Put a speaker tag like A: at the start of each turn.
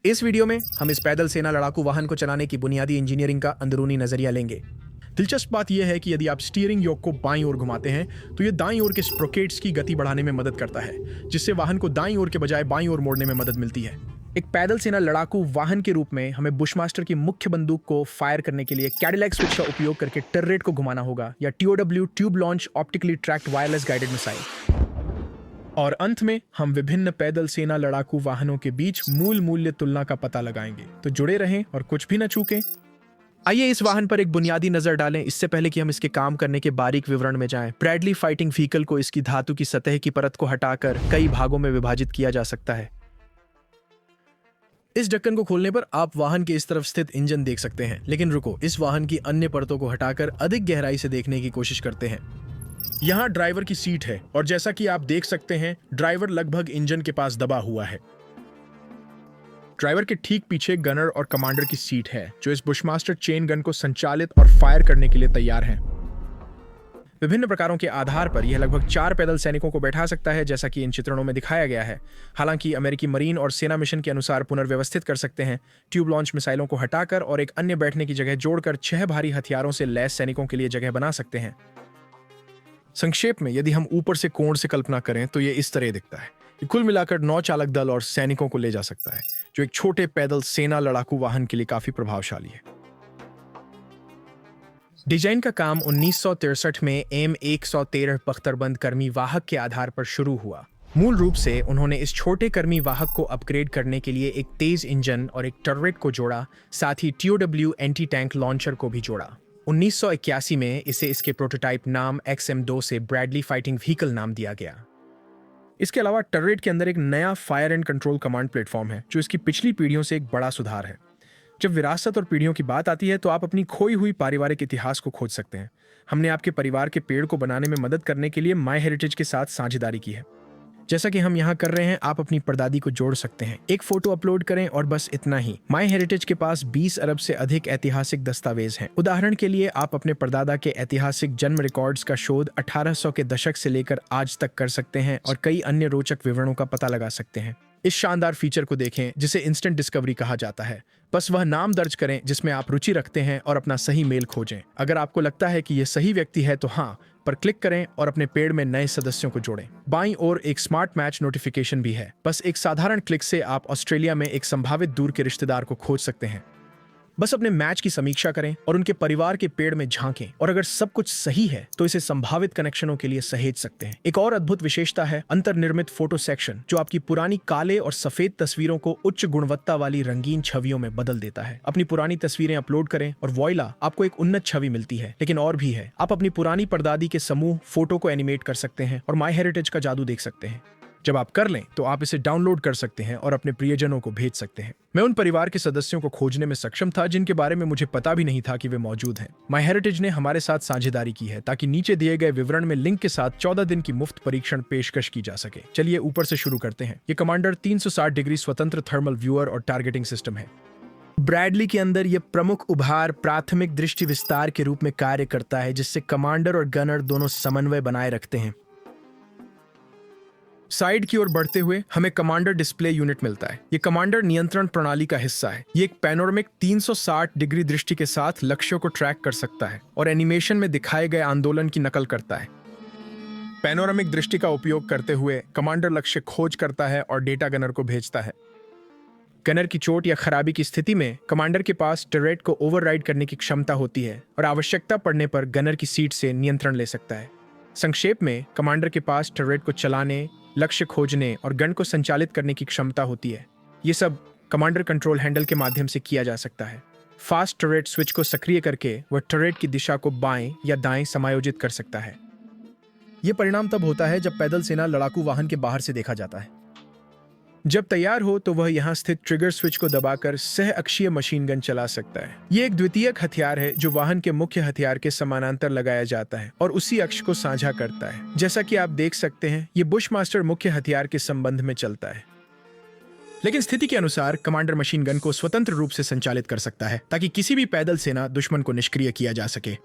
A: इस वीडियो में हम इस पैदल सेना लड़ाकू वाहन को चलाने की बुनियादी इंजीनियरिंग का अंदरूनी नजरिया लेंगे। दिलचस्प बात यह है कि यदि आप स्टीयरिंग योक को बाईं ओर घुमाते हैं तो यह दाईं ओर के स्प्रोकेट्स की गति बढ़ाने में मदद करता है, जिससे वाहन को दाईं ओर के बजाय बाईं ओर मोड़ने में मदद मिलती है। एक पैदल सेना लड़ाकू वाहन के रूप में हमें बुशमास्टर की मुख्य बंदूक को फायर करने के लिए कैडिलैक स्विच का उपयोग करके टर्रेट को घुमाना होगा, या TOW tube launch optically tracked wireless guided missile. और अंत में हम विभिन्न पैदल सेना लड़ाकू वाहनों के बीच मूल मूल्य तुलना का पता लगाएंगे। तो जुड़े रहें और कुछ भी न चूकें। आइए इस वाहन पर एक बुनियादी नजर डालें। इससे पहले कि हम इसके काम करने के बारीक विवरण में जाएं, ब्रैडली फाइटिंग व्हीकल को इसकी धातु की सतह की परत को हटाकर कई भागों में विभाजित किया जा सकता है। इस ढक्कन को खोलने पर आप वाहन के इस तरफ स्थित इंजन देख सकते हैं, लेकिन रुको, इस वाहन की अन्य परतों को हटाकर अधिक गहराई से देखने की कोशिश करते हैं। यहाँ ड्राइवर की सीट है और जैसा कि आप देख सकते हैं, ड्राइवर लगभग इंजन के पास दबा हुआ है। ड्राइवर के ठीक पीछे गनर और कमांडर की सीट है, जो इस बुशमास्टर चेन गन को संचालित और फायर करने के लिए तैयार हैं। विभिन्न प्रकारों के आधार पर यह लगभग 4 पैदल सैनिकों को बैठा सकता है, जैसा कि इन चित्रणों में दिखाया गया है। हालांकि अमेरिकी मरीन और सेना मिशन के अनुसार पुनर्व्यवस्थित कर सकते हैं, ट्यूब लॉन्च मिसाइलों को हटाकर और एक अन्य बैठने की जगह जोड़कर 6 भारी हथियारों से लैस सैनिकों के लिए जगह बना सकते हैं। संक्षेप में, यदि हम ऊपर से कोण से कल्पना करें तो ये इस तरह दिखता है। ये कुल मिलाकर 9 चालक दल और सैनिकों को ले जा सकता है, जो एक छोटे पैदल सेना लड़ाकू वाहन के लिए काफी प्रभावशाली है। डिजाइन का काम 1963 में M113 बख्तरबंद कर्मी वाहक के आधार पर शुरू हुआ। मूल रूप से उन्होंने इस छोटे कर्मी वाहक को अपग्रेड करने के लिए एक तेज इंजन और एक टर्रेट को जोड़ा, साथ ही TOW एंटी टैंक लॉन्चर को भी जोड़ा। 1981 में इसे इसके प्रोटोटाइप नाम XM2 से ब्रैडली फाइटिंग व्हीकल नाम दिया गया। इसके अलावा टर्रेट के अंदर एक नया fire and control command platform है, जो इसकी पिछली पीढ़ियों से एक बड़ा सुधार है। जब विरासत और पीढ़ियों की बात आती है तो आप अपनी खोई हुई पारिवारिक इतिहास को खोज सकते हैं। हमने आपके परिवार के पेड़ को बनाने में मदद करने के लिए माई हेरिटेज के साथ साझेदारी की है। जैसा कि हम यहाँ कर रहे हैं, आप अपनी परदादी को जोड़ सकते हैं, एक फोटो अपलोड करें और बस इतना ही। माई हेरिटेज के पास 20 अरब से अधिक ऐतिहासिक दस्तावेज हैं। उदाहरण के लिए, आप अपने परदादा के ऐतिहासिक जन्म रिकॉर्ड्स का शोध 1800 के दशक से लेकर आज तक कर सकते हैं और कई अन्य रोचक विवरणों का पता लगा सकते हैं। इस शानदार फीचर को देखें, जिसे इंस्टेंट डिस्कवरी कहा जाता है। बस वह नाम दर्ज करें जिसमें आप रुचि रखते हैं और अपना सही मेल खोजें। अगर आपको लगता है कि यह सही व्यक्ति है तो हाँ पर क्लिक करें और अपने पेड़ में नए सदस्यों को जोड़ें। बाईं ओर एक स्मार्ट मैच नोटिफिकेशन भी है। बस एक साधारण क्लिक से आप ऑस्ट्रेलिया में एक संभावित दूर के रिश्तेदार को खोज सकते हैं। बस अपने मैच की समीक्षा करें और उनके परिवार के पेड़ में झांकें, और अगर सब कुछ सही है तो इसे संभावित कनेक्शनों के लिए सहेज सकते हैं। एक और अद्भुत विशेषता है अंतर्निर्मित फोटो सेक्शन, जो आपकी पुरानी काले और सफेद तस्वीरों को उच्च गुणवत्ता वाली रंगीन छवियों में बदल देता है। अपनी पुरानी तस्वीरें अपलोड करें और वॉइला, आपको एक उन्नत छवि मिलती है। लेकिन और भी है, आप अपनी पुरानी परदादी के समूह फोटो को एनिमेट कर सकते हैं और माई हेरिटेज का जादू देख सकते हैं। जब आप कर लें तो आप इसे डाउनलोड कर सकते हैं और अपने प्रियजनों को भेज सकते हैं। मैं उन परिवार के सदस्यों को खोजने में सक्षम था जिनके बारे में मुझे पता भी नहीं था कि वे मौजूद हैं। माई हेरिटेज ने हमारे साथ साझेदारी की है ताकि नीचे दिए गए विवरण में लिंक के साथ 14 दिन की मुफ्त परीक्षण पेशकश की जा सके। चलिए ऊपर से शुरू करते हैं। ये कमांडर 360 डिग्री स्वतंत्र थर्मल व्यूअर और टारगेटिंग सिस्टम है। ब्रैडली के अंदर यह प्रमुख उभार प्राथमिक दृष्टि विस्तार के रूप में कार्य करता है, जिससे कमांडर और गनर दोनों समन्वय बनाए रखते हैं। साइड की ओर बढ़ते हुए हमें कमांडर डिस्प्ले यूनिट मिलता है। ये कमांडर नियंत्रण प्रणाली का हिस्सा है। ये एक पैनोरामिक 360 डिग्री दृष्टि के साथ लक्ष्यों को ट्रैक कर सकता है और एनिमेशन में दिखाए गए आंदोलन की नकल करता है। पैनोरामिक दृष्टि का उपयोग करते हुए कमांडर लक्ष्य खोज करता है और डेटा गनर को भेजता है। गनर की चोट या खराबी की स्थिति में कमांडर के पास टर्रेट को ओवरराइड करने की क्षमता होती है और आवश्यकता पड़ने पर गनर की सीट से नियंत्रण ले सकता है। संक्षेप में, कमांडर के पास टर्रेट को चलाने, लक्ष्य खोजने और गन को संचालित करने की क्षमता होती है। ये सब कमांडर कंट्रोल हैंडल के माध्यम से किया जा सकता है। फास्ट टर्रेट स्विच को सक्रिय करके वह टर्रेट की दिशा को बाएं या दाएं समायोजित कर सकता है। यह परिणाम तब होता है जब पैदल सेना लड़ाकू वाहन के बाहर से देखा जाता है। जब तैयार हो तो वह यहाँ स्थित ट्रिगर स्विच को दबाकर सह अक्षीय मशीन गन चला सकता है। यह एक द्वितीयक हथियार है जो वाहन के मुख्य हथियार के समानांतर लगाया जाता है और उसी अक्ष को साझा करता है। जैसा कि आप देख सकते हैं, ये बुशमास्टर मुख्य हथियार के संबंध में चलता है, लेकिन स्थिति के अनुसार कमांडर मशीन गन को स्वतंत्र रूप से संचालित कर सकता है ताकि किसी भी पैदल सेना दुश्मन को निष्क्रिय किया जा सके।